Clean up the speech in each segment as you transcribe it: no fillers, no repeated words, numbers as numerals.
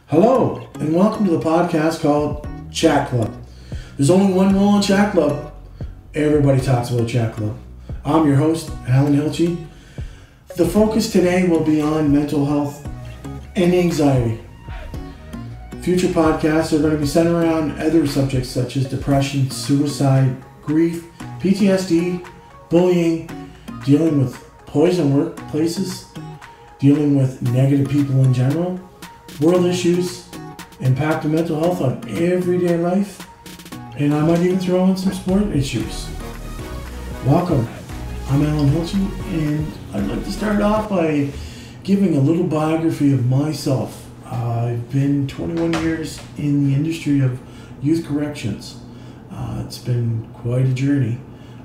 Hello, and welcome to the podcast called Chat Club. There's only one rule in Chat Club. Everybody talks about Chat Club. I'm your host, Alan Hilchey. The focus today will be on mental health and anxiety. Future podcasts are going to be centered around other subjects such as depression, suicide, grief, PTSD, bullying, dealing with poison workplaces, dealing with negative people in general, world issues, impact of mental health on everyday life, and I might even throw in some sport issues. Welcome. I'm Alan Hilchey, and I'd like to start off by giving a little biography of myself. I've been 21 years in the industry of youth corrections. It's been quite a journey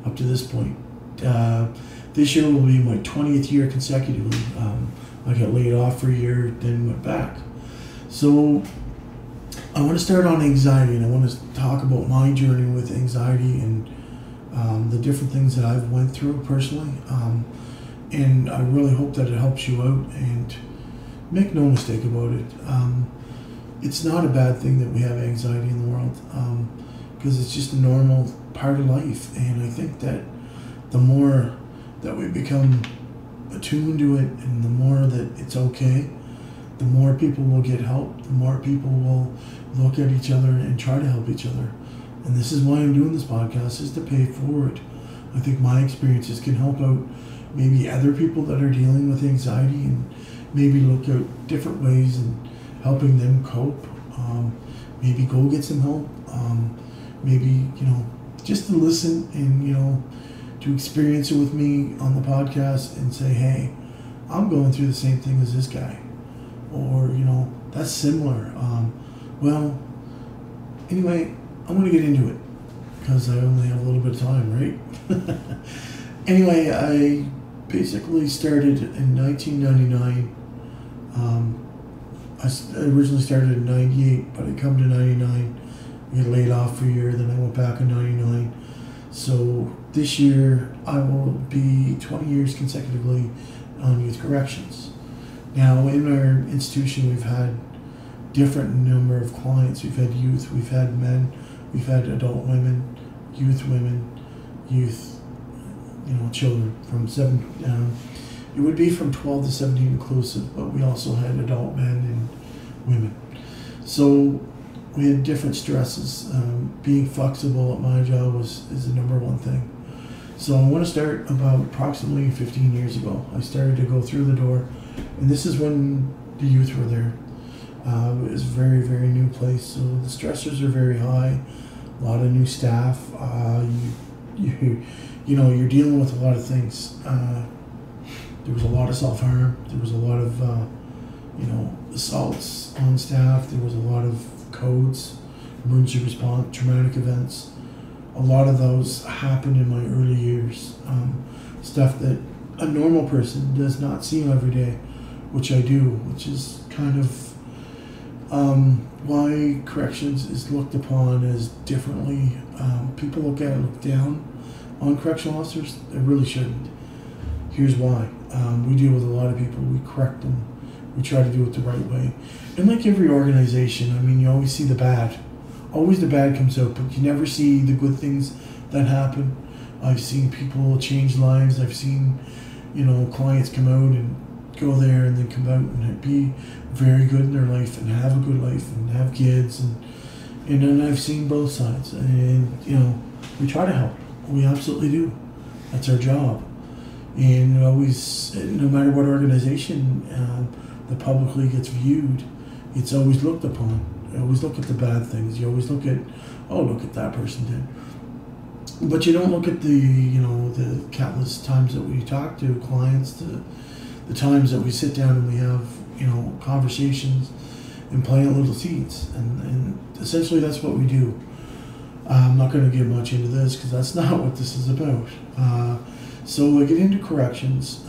up to this point. This year will be my 20th year consecutively. I got laid off for a year, then went back. So I want to start on anxiety, and I want to talk about my journey with anxiety and the different things that I've went through personally. And I really hope that it helps you out, and make no mistake about it. It's not a bad thing that we have anxiety in the world, because it's just a normal part of life. And I think that the more that we become attuned to it, and the more that it's okay, the more people will get help, the more people will look at each other and try to help each other. And this is why I'm doing this podcast, is to pay it forward. I think my experiences can help out maybe other people that are dealing with anxiety, and maybe look at different ways and helping them cope. Maybe go get some help. Maybe, just to listen and, to experience it with me on the podcast and say, hey, I'm going through the same thing as this guy. Or, that's similar. Anyway, I'm going to get into it because I only have a little bit of time, right? Anyway, I basically started in 1999. I originally started in 98, but I come to 99. I get laid off for a year, then I went back in 99. So this year I will be 20 years consecutively on youth corrections. Now, in our institution, we've had different number of clients. We've had youth, we've had men, we've had adult women, youth, children from 7. It would be from 12 to 17 inclusive, but we also had adult men and women. So we had different stresses. Being flexible at my job is the number one thing. So I want to start about approximately 15 years ago. I started to go through the door, and this is when the youth were there. It was a very, very new place, so the stressors are very high. A lot of new staff. You're dealing with a lot of things. There was a lot of self-harm. There was a lot of, assaults on staff. There was a lot of codes, emergency response, traumatic events. A lot of those happened in my early years. Stuff that a normal person does not see every day, which I do, which is kind of why corrections is looked upon as differently. People look down on correctional officers. They really shouldn't. Here's why. We deal with a lot of people. We correct them. We try to do it the right way. And like every organization, you always see the bad. Always the bad comes out, but you never see the good things that happen. I've seen people change lives. I've seen, clients come out and go there and then come out and be very good in their life and have a good life and have kids. And then I've seen both sides. And, we try to help. We absolutely do. That's our job. And always, no matter what organization the publicly gets viewed, it's always looked upon. You always look at the bad things. You always look at, look at that person did. But you don't look at the countless times that we talk to clients, the times that we sit down and we have, conversations and plant little seeds. And essentially that's what we do. I'm not going to get much into this because that's not what this is about. So I get into corrections.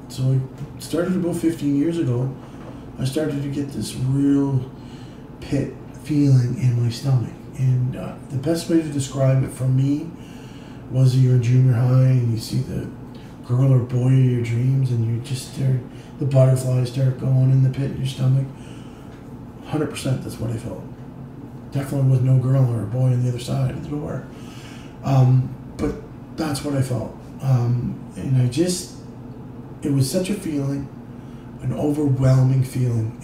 So I started about 15 years ago. I started to get this real pit feeling in my stomach. And the best way to describe it for me was you're in junior high and you see the girl or boy of your dreams and you just start, the butterflies start going in the pit in your stomach. 100% that's what I felt. Definitely with no girl or a boy on the other side of the door. But that's what I felt. And it was such a feeling, an overwhelming feeling.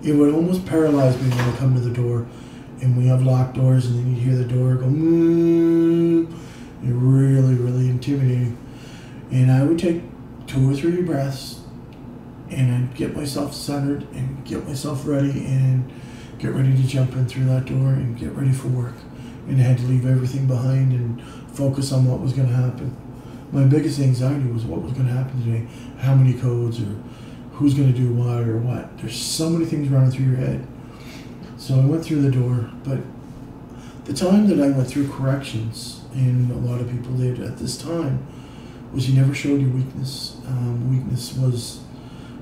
It would almost paralyze me when I come to the door, and we have locked doors, and then you hear the door go, You're really, really intimidating. And I would take 2 or 3 breaths, and I'd get myself centered and get myself ready and get ready to jump in through that door and get ready for work. And I had to leave everything behind and focus on what was going to happen. My biggest anxiety was what was going to happen today, how many codes, or who's going to do what or what. There's so many things running through your head. So I went through the door, but the time that I went through corrections, and a lot of people did at this time, was you never showed your weakness. Weakness was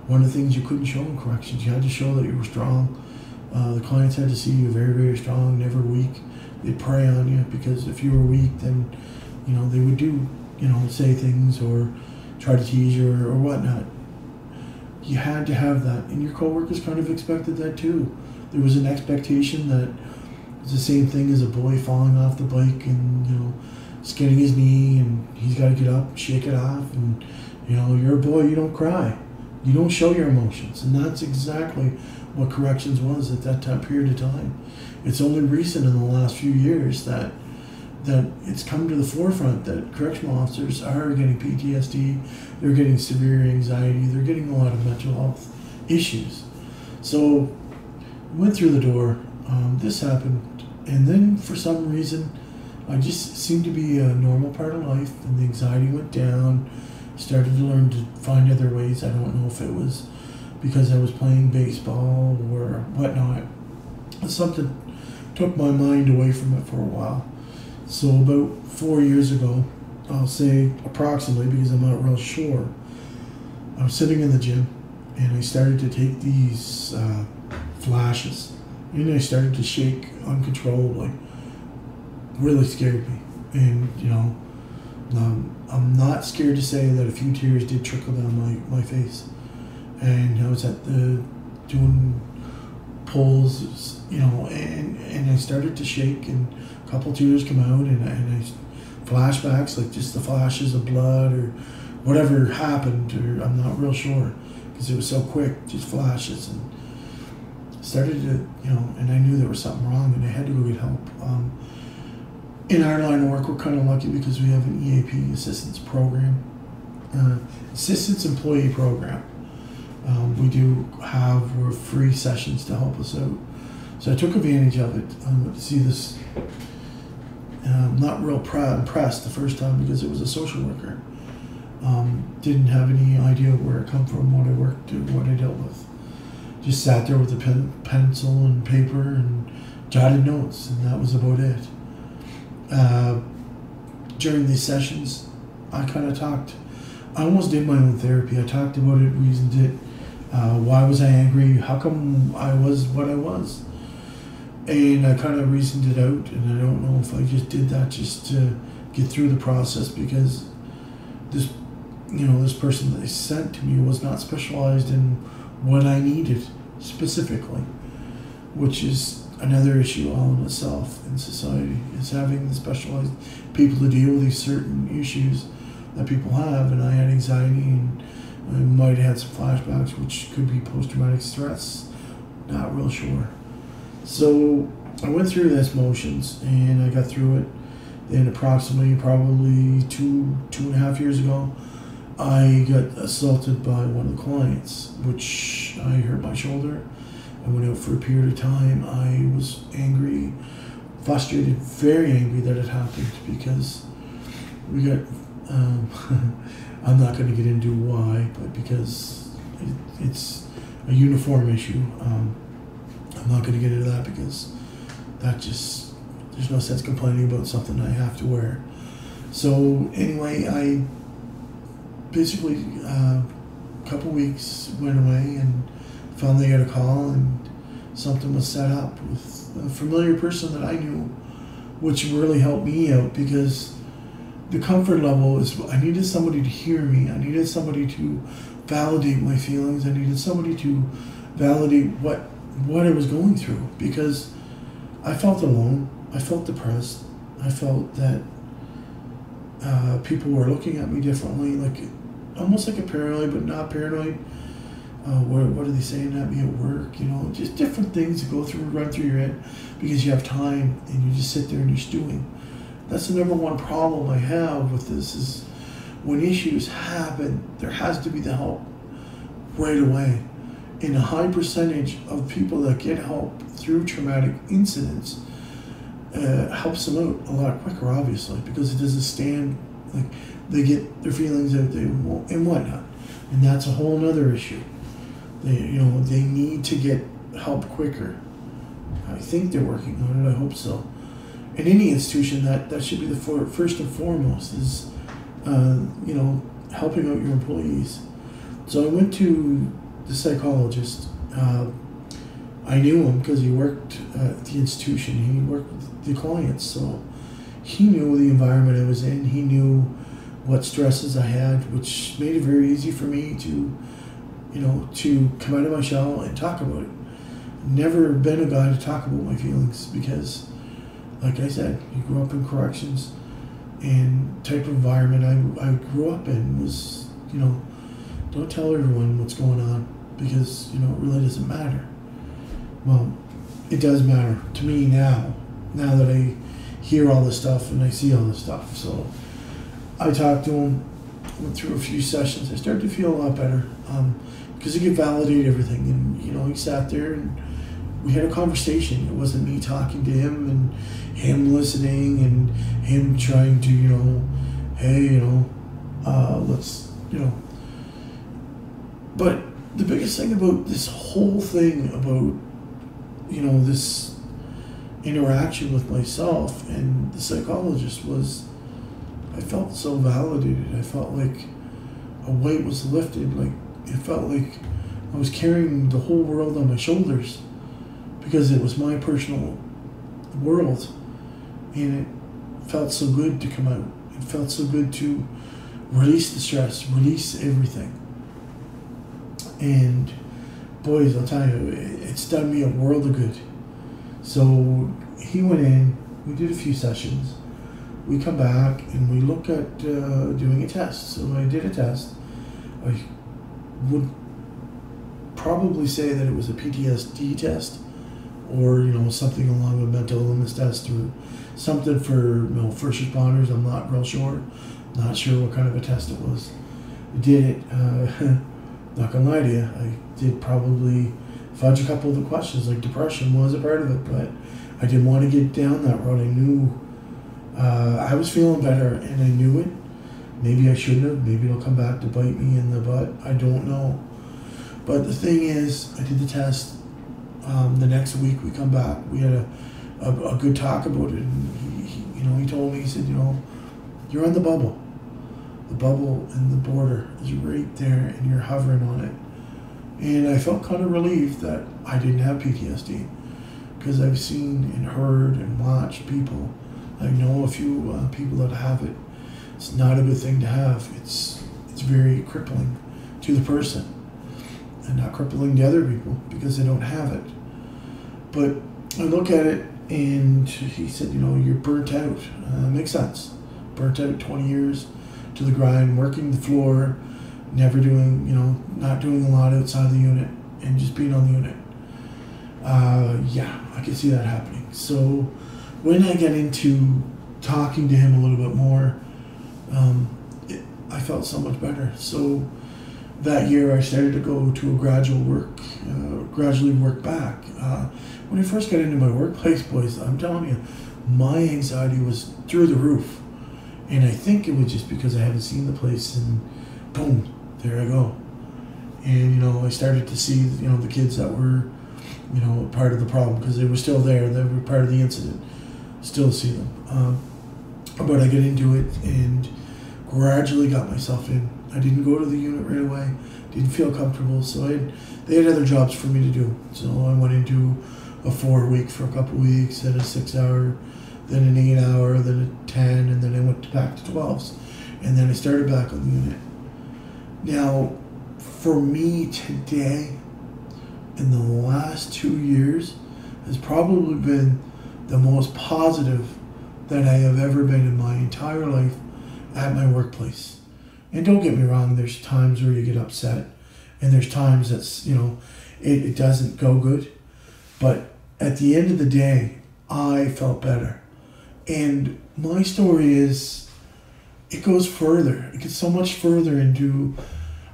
one of the things you couldn't show in corrections. You had to show that you were strong. The clients had to see you very, very strong, never weak. They'd prey on you, because if you were weak, then, they would do, say things or try to tease you or whatnot. You had to have that, and your coworkers kind of expected that too. There was an expectation that it's the same thing as a boy falling off the bike and, skinning his knee, and he's got to get up, shake it off, and, you're a boy, you don't cry. You don't show your emotions, and that's exactly what corrections was at that time period of time. It's only recent in the last few years that it's come to the forefront that correctional officers are getting PTSD, they're getting severe anxiety, they're getting a lot of mental health issues. So went through the door, this happened, and then for some reason I just seemed to be a normal part of life, and the anxiety went down. Started to learn to find other ways. I don't know if it was because I was playing baseball or whatnot. Something took my mind away from it for a while. So about 4 years ago, I'll say approximately, because I'm not real sure, I was sitting in the gym, and I started to take these flashes, and I started to shake uncontrollably. Really scared me. And, I'm not scared to say that a few tears did trickle down my face. And I was doing pulls, and I started to shake, and a couple tears come out, and I flashbacks, like just the flashes of blood or whatever happened, or I'm not real sure, because it was so quick, just flashes, and started to, and I knew there was something wrong, and I had to go get help. In our line of work, we're kind of lucky because we have an EAP, Assistance Program, Assistance Employee Program. We do have free sessions to help us out. So I took advantage of it. See this, not real impressed the first time because it was a social worker. Didn't have any idea where it come from, what I worked to, what I dealt with. Just sat there with a pencil and paper and jotted notes, and that was about it. During these sessions, I kind of talked. I almost did my own therapy. I talked about it, reasoned it. Why was I angry? How come I was what I was? And I kind of reasoned it out, and I don't know if I just did that just to get through the process, because this person that they sent to me was not specialized in what I needed specifically, which is another issue all in itself in society, is having the specialized people to deal with these certain issues that people have. And I had anxiety, and I might have had some flashbacks, which could be post-traumatic stress, not real sure. So I went through this motions, and I got through it. Then probably 2.5 years ago, I got assaulted by one of the clients, which I hurt my shoulder. I went out for a period of time. I was angry, frustrated, very angry that it happened, because we got, I'm not going to get into why, but because it's a uniform issue. I'm not going to get into that, because there's no sense complaining about something I have to wear. So anyway, I basically, a couple weeks went away, and finally got a call, and something was set up with a familiar person that I knew, which really helped me out, because the comfort level is, I needed somebody to hear me. I needed somebody to validate my feelings. I needed somebody to validate what what I was going through, because I felt alone. I felt depressed. I felt that people were looking at me differently, like almost like a paranoid, but not paranoid. What are they saying at me at work? You know, just different things that run through your head because you have time and you just sit there and you're stewing. That's the number one problem I have with this is when issues happen, there has to be the help right away. And a high percentage of people that get help through traumatic incidents helps them out a lot quicker, obviously, because it doesn't stand, like, they get their feelings out there and whatnot. And that's a whole nother issue. They need to get help quicker. I think they're working on it. I hope so. In any institution, that should be the first and foremost is, helping out your employees. So I went to the psychologist. I knew him because he worked at the institution. He worked with the clients, so he knew the environment I was in. He knew what stresses I had, which made it very easy for me to come out of my shell and talk about it. Never been a guy to talk about my feelings because, like I said, you grew up in corrections, and type of environment I grew up in was, don't tell everyone what's going on because, it really doesn't matter. Well, it does matter to me now that I hear all this stuff and I see all this stuff. So I talked to him, went through a few sessions. I started to feel a lot better because he could validate everything. And, he sat there and we had a conversation. It wasn't me talking to him and him listening and him trying to, hey, let's, But the biggest thing about this whole thing about, this interaction with myself and the psychologist was I felt so validated. I felt like a weight was lifted. Like it felt like I was carrying the whole world on my shoulders because it was my personal world, and it felt so good to come out. It felt so good to release the stress, release everything. And boys, I'll tell you, it's done me a world of good. So he went in, we did a few sessions, we come back and we look at doing a test. So I did a test. I would probably say that it was a PTSD test or, something along with mental illness test or something for, first responders. I'm not real sure. Not sure what kind of a test it was. I did it. Not gonna lie to you, I did probably fudge a couple of the questions, like depression was a part of it, but I didn't want to get down that road. I knew I was feeling better and I knew it. Maybe I shouldn't have. Maybe it'll come back to bite me in the butt. I don't know. But the thing is, I did the test. The next week we come back. We had a good talk about it. And he told me, he said, you're on the bubble. The bubble and the border is right there and you're hovering on it. And I felt kind of relieved that I didn't have PTSD because I've seen and heard and watched people. I know a few people that have it. It's not a good thing to have. It's very crippling to the person and not crippling to other people because they don't have it. But I look at it and he said, you're burnt out. Makes sense. Burnt out 20 years to the grind, working the floor, never doing, not doing a lot outside the unit and just being on the unit. I can see that happening. So when I get into talking to him a little bit more, I felt so much better. So that year I started to go to a gradually work back. When I first got into my workplace, boys, I'm telling you, my anxiety was through the roof. And I think it was just because I haven't seen the place and boom, there I go. And, I started to see, the kids that were, part of the problem because they were still there. They were part of the incident. Still see them. But I get into it and gradually got myself in. I didn't go to the unit right away. Didn't feel comfortable. So they had other jobs for me to do. So I went into a 4-week for a couple weeks, then a 6-hour, then an 8-hour, then a 10, and then I went back to 12s. And then I started back on the unit. Now, for me today, in the last 2 years has probably been the most positive that I have ever been in my entire life at my workplace. And don't get me wrong, there's times where you get upset, and there's times that's, it doesn't go good. But at the end of the day, I felt better. And my story is, it goes further. It gets so much further into,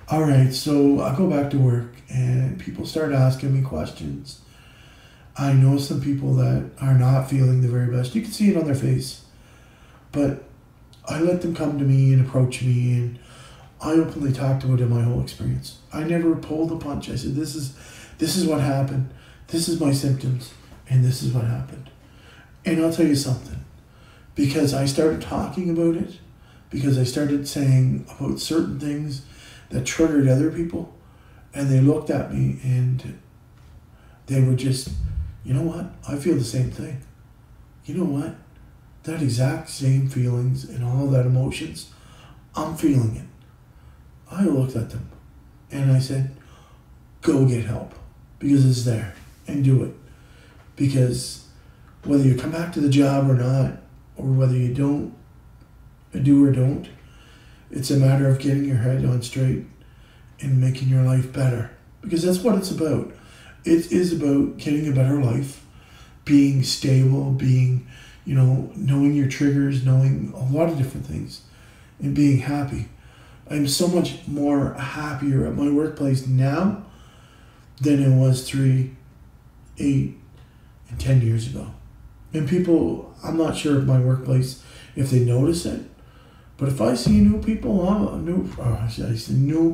all right, so I go back to work and people start asking me questions. I know some people that are not feeling the very best. You can see it on their face. But I let them come to me and approach me, and I openly talked about it, my whole experience. I never pulled a punch. I said, this is what happened. This is my symptoms, and this is what happened. And I'll tell you something. Because I started talking about it, because I started saying about certain things that triggered other people, and they looked at me and they were just, you know what? I feel the same thing. You know what? That exact same feelings and all that emotions, I'm feeling it. I looked at them and I said, go get help, because it's there, and do it. Because whether you come back to the job or not, or whether you do or don't, it's a matter of getting your head on straight and making your life better. Because that's what it's about. It is about getting a better life, being stable, being, knowing your triggers, knowing a lot of different things, and being happy. I'm so much more happier at my workplace now than it was 3, 8, and 10 years ago. And people, I'm not sure if my workplace, if they notice it, but if I see new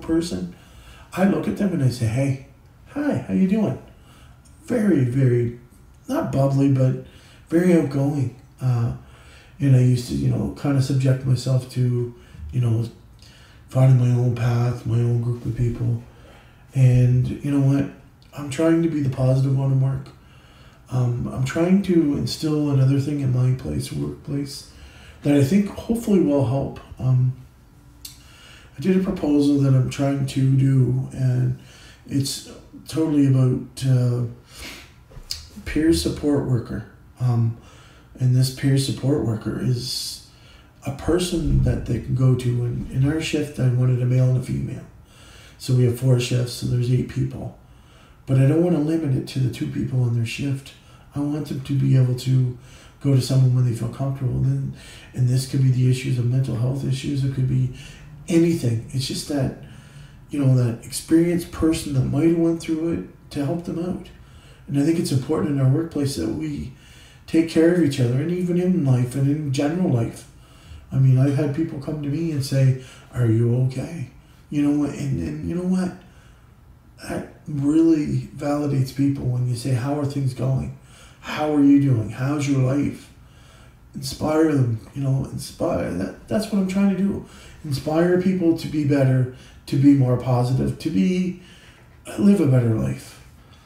person, I look at them and I say, hey, hi, how you doing? Very, very, not bubbly, but very outgoing. And I used to, kind of subject myself to, finding my own path, my own group of people. And you know what? I'm trying to be the positive one in work. I'm trying to instill another thing in my workplace, that I think hopefully will help. I did a proposal that I'm trying to do, and it's totally about peer support worker. And this peer support worker is a person that they can go to. And in our shift, I wanted a male and a female. So we have 4 shifts, so there's 8 people. But I don't want to limit it to the 2 people on their shift. I want them to be able to go to someone when they feel comfortable. And this could be the issues of mental health issues. It could be anything. It's just that, that experienced person that might have went through it to help them out. And I think it's important in our workplace that we take care of each other, and even in life and in general life. I mean, I've had people come to me and say, are you okay? And you know what? That really validates people when you say, how are things going? How are you doing? How's your life? Inspire them, inspire. That's what I'm trying to do. Inspire people to be better, to be more positive, to live a better life.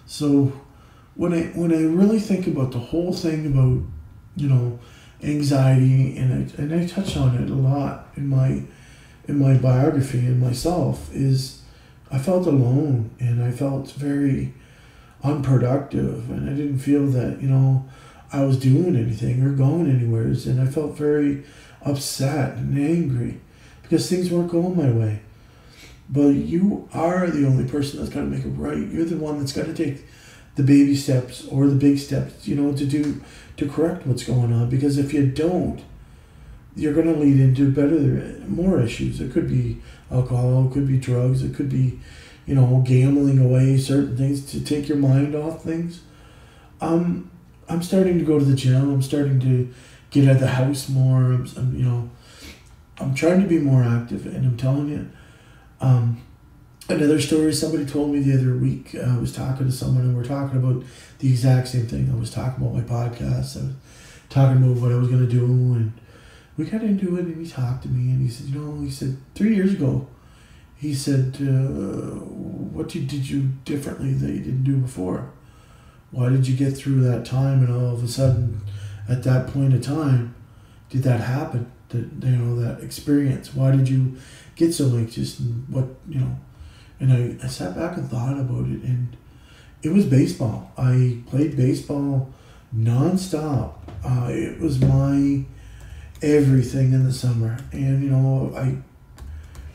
So when I really think about the whole thing about, anxiety, and I touch on it a lot in my biography and myself, is I felt alone, and I felt very unproductive, and I didn't feel that, I was doing anything or going anywhere, and I felt very upset and angry because things weren't going my way. But you are the only person that's got to make it right. You're the one that's got to take the baby steps or the big steps, to correct what's going on. Because if you don't, you're going to lead into more issues. It could be alcohol, it could be drugs, it could be, gambling away certain things to take your mind off things. I'm starting to go to the gym. I'm starting to get out of the house more. I'm trying to be more active, and I'm telling you, another story somebody told me the other week. I was talking to someone, and we're talking about the exact same thing. I was talking about my podcast. I was talking about what I was going to do, and we got into it, and he talked to me, and he said, 3 years ago, he said, what did you differently that you didn't do before? Why did you get through that time, and all of a sudden, at that point of time, did that happen? That experience? Why did you get so anxious, and what, And I sat back and thought about it, and it was baseball. I played baseball nonstop. It was my everything in the summer, and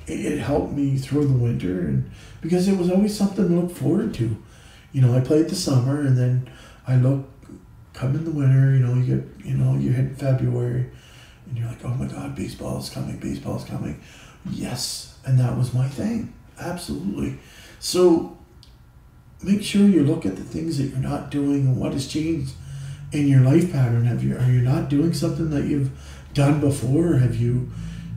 it helped me through the winter, and because it was always something to look forward to. I played the summer, and then come in the winter. You hit February, and you're like, oh my God, baseball's coming. Yes, and that was my thing, absolutely. So make sure you look at the things that you're not doing and what has changed in your life pattern. Are you not doing something that you've done before? Have you,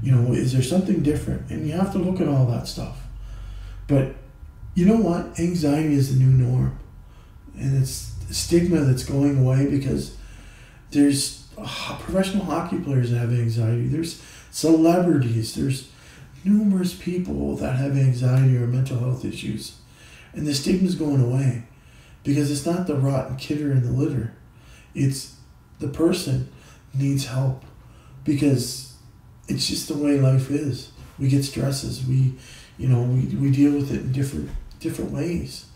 is there something different? And you have to look at all that stuff. But you know what? Anxiety is the new norm. And it's a stigma that's going away because there's professional hockey players that have anxiety. There's celebrities. There's numerous people that have anxiety or mental health issues. And the stigma's going away because it's not the rotten kidder in the litter. It's the person needs help because it's just the way life is. We get stresses. We deal with it in different ways.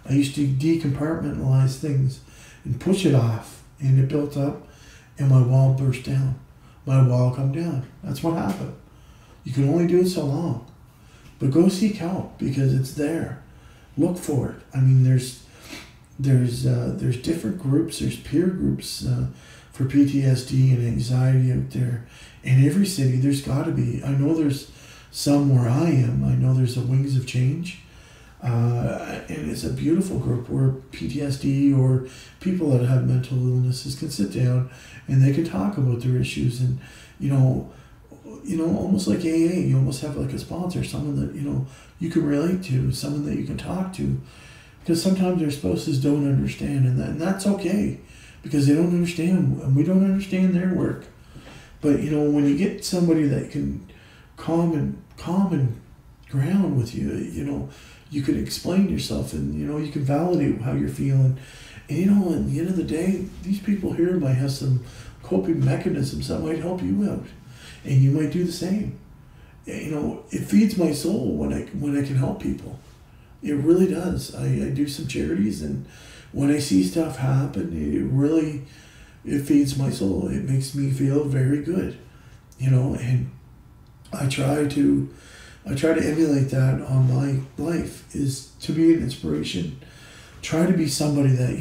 I used to decompartmentalize things and push it off, and it built up, and my wall burst down. My wall come down. That's what happened. You can only do it so long, but go seek help because it's there. Look for it. I mean, there's different groups. There's peer groups for PTSD and anxiety out there. In every city, there's got to be. I know there's some where I am. I know there's a Wings of Change. And it's a beautiful group where PTSD or people that have mental illnesses can sit down and they can talk about their issues. And, almost like AA, you almost have like a sponsor, someone that, you can relate to, someone that you can talk to. Because sometimes their spouses don't understand, and that's okay, because they don't understand, and we don't understand their work. But when you get somebody that can calm and ground with you, you can explain yourself, and you can validate how you're feeling. And at the end of the day, these people here might have some coping mechanisms that might help you out, and you might do the same. It feeds my soul when I can help people. It really does. I do some charities, and when I see stuff happen, it feeds my soul. It makes me feel very good, and I try to emulate that on my life, is to be an inspiration. Try to be somebody that,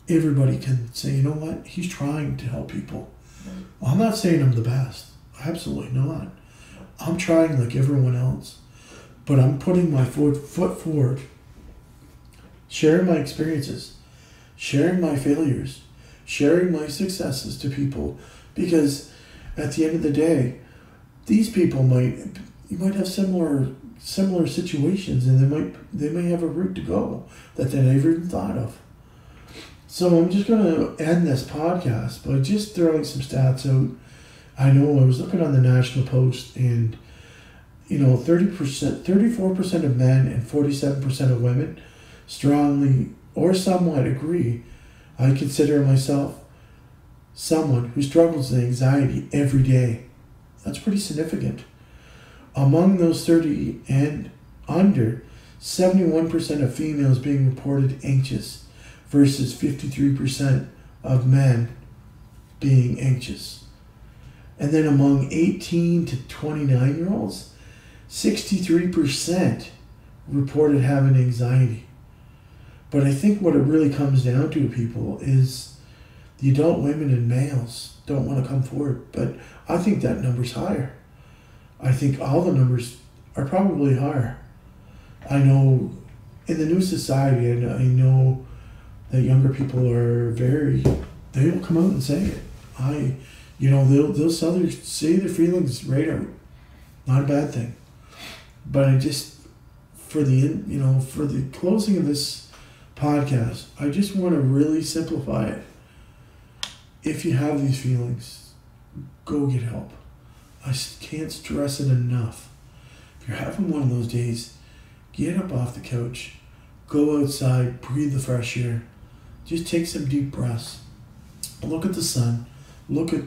everybody can say, you know what, he's trying to help people. Well, I'm not saying I'm the best. Absolutely not. I'm trying like everyone else. But I'm putting my foot forward, sharing my experiences, sharing my failures, sharing my successes to people, because at the end of the day, these people you might have similar situations, and they may have a route to go that they never even thought of. So I'm just going to end this podcast by just throwing some stats out. I know I was looking on the National Post, and 34% of men and 47% of women strongly or somewhat agree. I consider myself someone who struggles with anxiety every day. That's pretty significant. Among those 30 and under, 71% of females being reported anxious versus 53% of men being anxious. And then among 18 to 29-year-olds, 63% reported having anxiety. But I think what it really comes down to, people, is the adult women and males don't want to come forward. But I think that number's higher. I think all the numbers are probably higher. I know in the new society, I know that younger people they'll come out and say it. They'll say their feelings right out. Not a bad thing. But I just, for the closing of this podcast, I just want to really simplify it. If you have these feelings, go get help. I can't stress it enough. If you're having one of those days, get up off the couch, go outside, breathe the fresh air, just take some deep breaths, look at the sun, look at,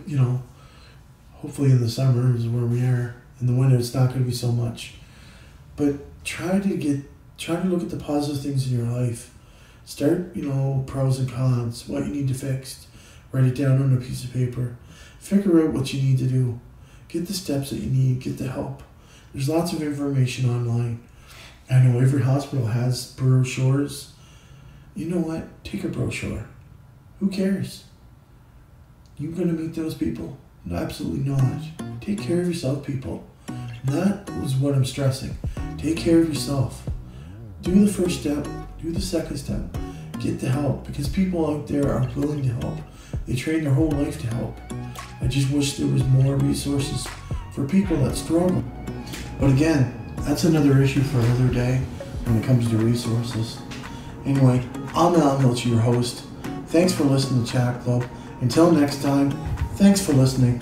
hopefully in the summer is where we are. In the winter, it's not going to be so much. But try to get Try to look at the positive things in your life. Start, pros and cons, what you need to fix. Write it down on a piece of paper. Figure out what you need to do. Get the steps that you need. Get the help. There's lots of information online. I know every hospital has brochures. You know what? Take a brochure. Who cares? You going to meet those people? No, absolutely not. Take care of yourself, people. That was what I'm stressing. Take care of yourself. Do the first step. Do the second step. Get the help, because people out there are willing to help. They train their whole life to help. I just wish there was more resources for people that struggle. But again, that's another issue for another day when it comes to resources. Anyway, I'm Alan Hilch, your host. Thanks for listening to Chat Club. Until next time, thanks for listening.